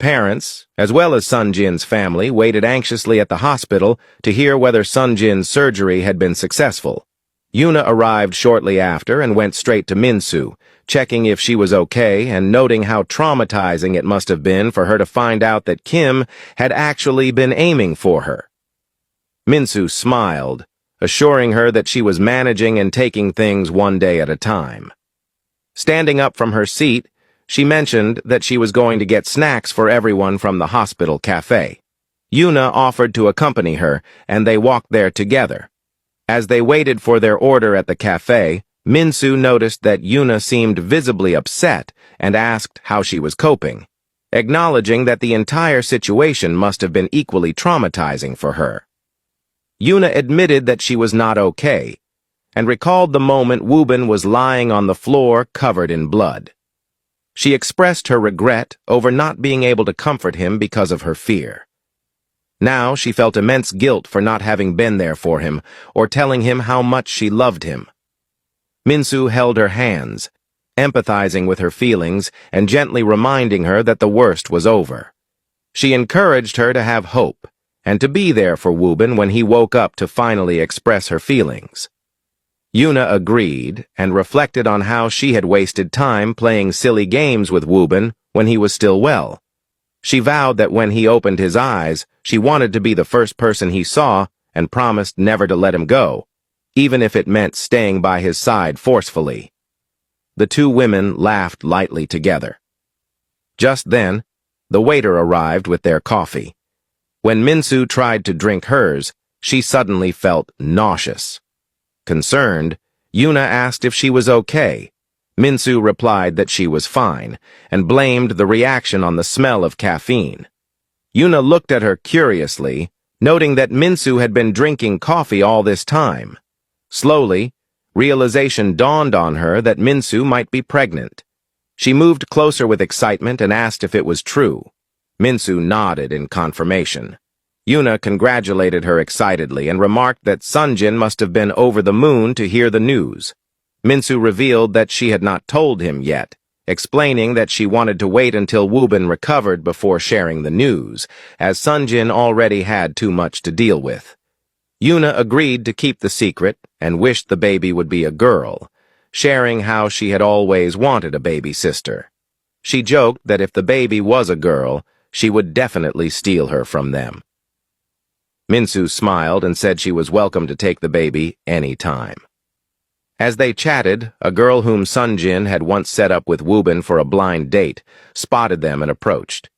Parents, as well as Sunjin's family, waited anxiously at the hospital to hear whether Sunjin's surgery had been successful. Yuna arrived shortly after and went straight to Minsu, checking if she was okay and noting how traumatizing it must have been for her to find out that Kim had actually been aiming for her. Minsu smiled, assuring her that she was managing and taking things one day at a time. Standing up from her seat, she mentioned that she was going to get snacks for everyone from the hospital cafe. Yuna offered to accompany her, and they walked there together. As they waited for their order at the cafe, Minsu noticed that Yuna seemed visibly upset and asked how she was coping, acknowledging that the entire situation must have been equally traumatizing for her. Yuna admitted that she was not okay, and recalled the moment Woobin was lying on the floor covered in blood. She expressed her regret over not being able to comfort him because of her fear. Now she felt immense guilt for not having been there for him or telling him how much she loved him. Minsu held her hands, empathizing with her feelings and gently reminding her that the worst was over. She encouraged her to have hope and to be there for Woobin when he woke up to finally express her feelings. Yuna agreed and reflected on how she had wasted time playing silly games with Woobin when he was still well. She vowed that when he opened his eyes, she wanted to be the first person he saw and promised never to let him go, even if it meant staying by his side forcefully. The two women laughed lightly together. Just then, the waiter arrived with their coffee. When Minsu tried to drink hers, she suddenly felt nauseous. Concerned, Yuna asked if she was okay. Minsu replied that she was fine, and blamed the reaction on the smell of caffeine. Yuna looked at her curiously, noting that Minsu had been drinking coffee all this time. Slowly, realization dawned on her that Minsu might be pregnant. She moved closer with excitement and asked if it was true. Minsu nodded in confirmation. Yuna congratulated her excitedly and remarked that Sunjin must have been over the moon to hear the news. Minsu revealed that she had not told him yet, explaining that she wanted to wait until Woobin recovered before sharing the news, as Sunjin already had too much to deal with. Yuna agreed to keep the secret and wished the baby would be a girl, sharing how she had always wanted a baby sister. She joked that if the baby was a girl, she would definitely steal her from them. Minsu smiled and said she was welcome to take the baby any time. As they chatted, a girl whom Sunjin had once set up with Woobin for a blind date spotted them and approached.